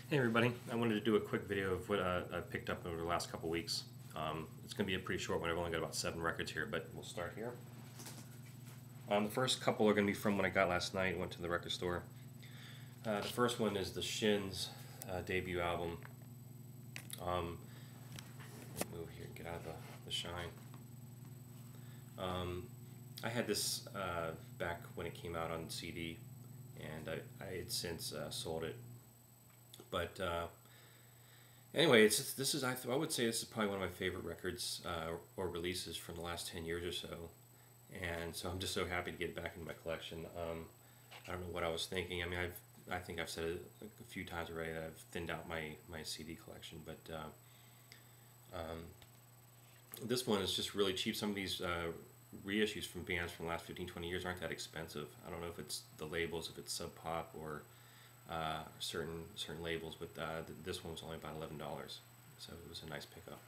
Hey everybody, I wanted to do a quick video of what I picked up over the last couple weeks. It's going to be a pretty short one. I've only got about 7 records here, but we'll start here. The first couple are going to be from what I got last night. Went to the record store. The first one is the Shins debut album. Move here, get out of the shine. I had this back when it came out on CD, and I had since sold it. But anyway, I would say this is probably one of my favorite records or releases from the last 10 years or so, and so I'm just so happy to get it back into my collection. I don't know what I was thinking. I mean, I think I've said it a few times already that I've thinned out my CD collection, but this one is just really cheap. Some of these reissues from bands from the last 15, 20 years aren't that expensive. I don't know if it's the labels, if it's Sub Pop or certain labels, but this one was only about $11, so it was a nice pickup.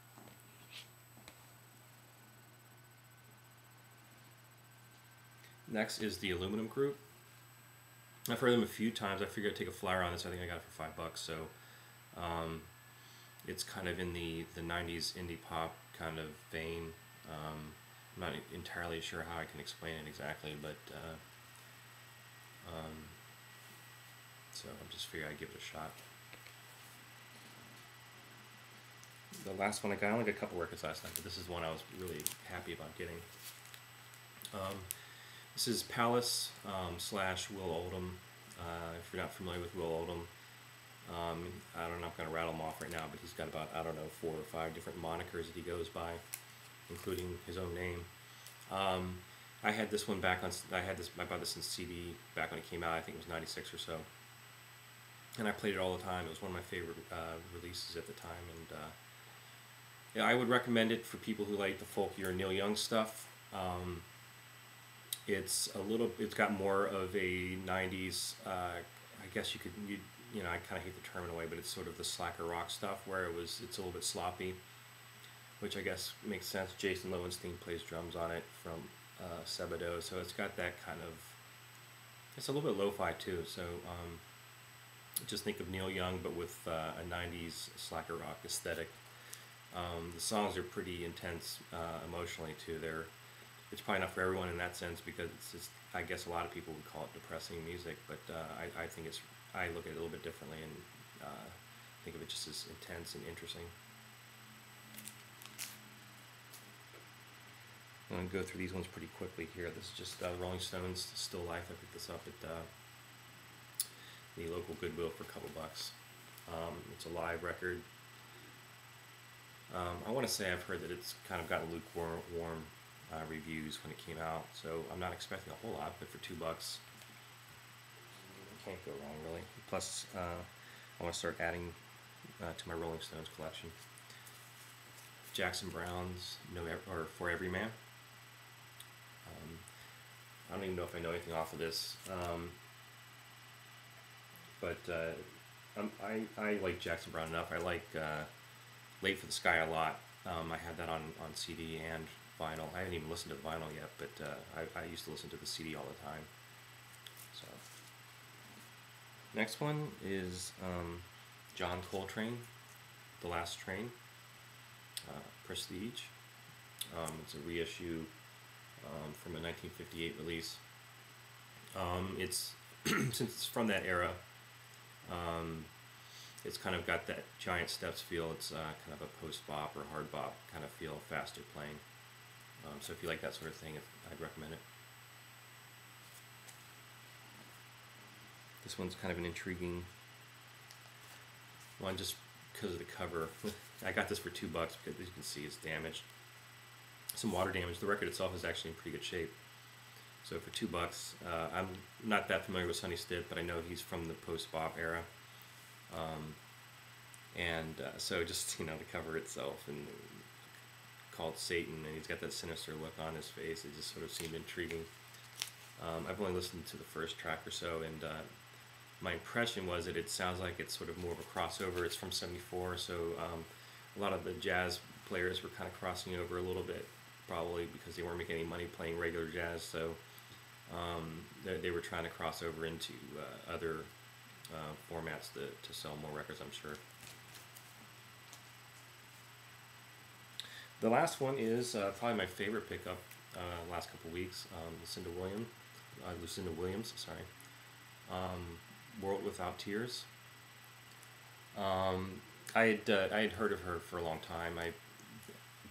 Next is the Aluminum Group. I've heard them a few times. I figured I'd take a flyer on this. I think I got it for $5, so it's kind of in the 90s indie pop kind of vein. I'm not entirely sure how I can explain it exactly, but so I'm just figuring I'd give it a shot. The last one I got, I only got a couple records last night, but this is one I was really happy about getting. This is Palace / Will Oldham. If you're not familiar with Will Oldham, I don't know, I'm going to rattle them off right now, but he's got about, I don't know, 4 or 5 different monikers that he goes by, including his own name. I had this one back on, I bought this in CD back when it came out. I think it was 96 or so. And I played it all the time. It was one of my favorite releases at the time, and yeah, I would recommend it for people who like the folkier Neil Young stuff. It's got more of a 90s, I guess you know, I kind of hate the term in a way, but it's sort of the slacker rock stuff where it's a little bit sloppy, which I guess makes sense. Jason Lowenstein plays drums on it from Sebadoh, so it's got that kind of, it's a little bit lo-fi too, so just think of Neil Young but with a 90s slacker rock aesthetic. The songs are pretty intense emotionally too. It's probably not for everyone in that sense, because it's just, I guess a lot of people would call it depressing music, but I think I look at it a little bit differently and think of it just as intense and interesting. I'm going to go through these ones pretty quickly here. This is just Rolling Stones, Still Life. I picked this up at the local Goodwill for a couple bucks. It's a live record. I want to say I've heard that it's kind of gotten lukewarm reviews when it came out, so I'm not expecting a whole lot, but for $2, can't go wrong really. Plus, I want to start adding to my Rolling Stones collection. Jackson Browne's For Every Man. I don't even know if I know anything off of this, but I like Jackson Browne enough. I like Late for the Sky a lot. I had that on CD and vinyl. I haven't even listened to the vinyl yet, but I used to listen to the CD all the time. So, next one is John Coltrane, The Last Train, Prestige. It's a reissue from a 1958 release. It's since it's from that era, it's kind of got that Giant Steps feel. It's kind of a post-bop or hard bop kind of feel, faster playing. So if you like that sort of thing, I'd recommend it. This one's kind of an intriguing one just because of the cover. I got this for $2 because, as you can see, it's damaged. Some water damage. The record itself is actually in pretty good shape. So for $2, I'm not that familiar with Sonny Stitt, but I know he's from the post-bop era. So just, you know, the cover itself, and called Satan, and he's got that sinister look on his face. It just sort of seemed intriguing. I've only listened to the first track or so, and my impression was that it sounds like it's sort of more of a crossover. It's from '74, so a lot of the jazz players were kind of crossing over a little bit, probably because they weren't making any money playing regular jazz, so they were trying to cross over into other formats to sell more records, I'm sure. The last one is probably my favorite pickup last couple weeks. Lucinda Williams, sorry. World Without Tears. I had heard of her for a long time. I've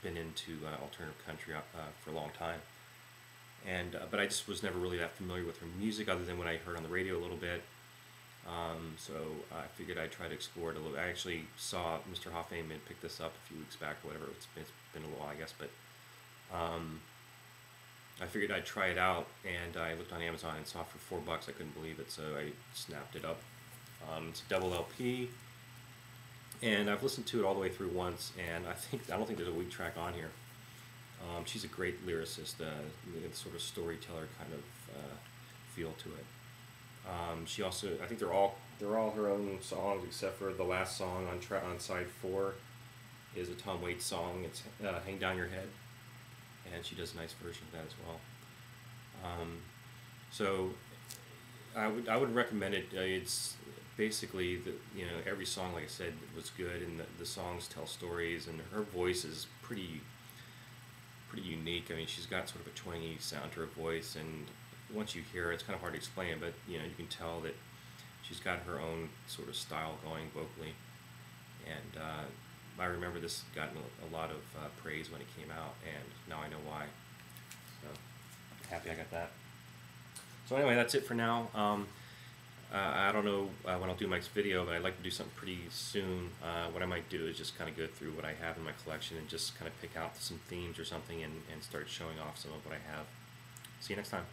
been into alternative country for a long time, and but I just was never really that familiar with her music, other than what I heard on the radio a little bit. So I figured I'd try to explore it a little. I actually saw Mr. Hoffman pick this up a few weeks back, or whatever. It's been a little while, I guess, but I figured I'd try it out, and I looked on Amazon and saw it for $4. I couldn't believe it, so I snapped it up. It's a double LP, and I've listened to it all the way through once, and I don't think there's a weak track on here. She's a great lyricist, sort of storyteller kind of feel to it. She also, I think they're all her own songs, except for the last song on side 4 is a Tom Waits song. It's "Hang Down Your Head," and she does a nice version of that as well. So I would recommend it. It's basically every song, like I said, was good, and the songs tell stories, and her voice is pretty unique. I mean, she's got sort of a twangy sound to her voice, and once you hear it, it's kind of hard to explain, but you can tell that she's got her own sort of style going vocally. And I remember this gotten a lot of praise when it came out, and now I know why. So happy I got that. So anyway, that's it for now. I don't know when I'll do my next video, but I'd like to do something pretty soon. What I might do is just kind of go through what I have in my collection and just kind of pick out some themes or something and start showing off some of what I have. See you next time.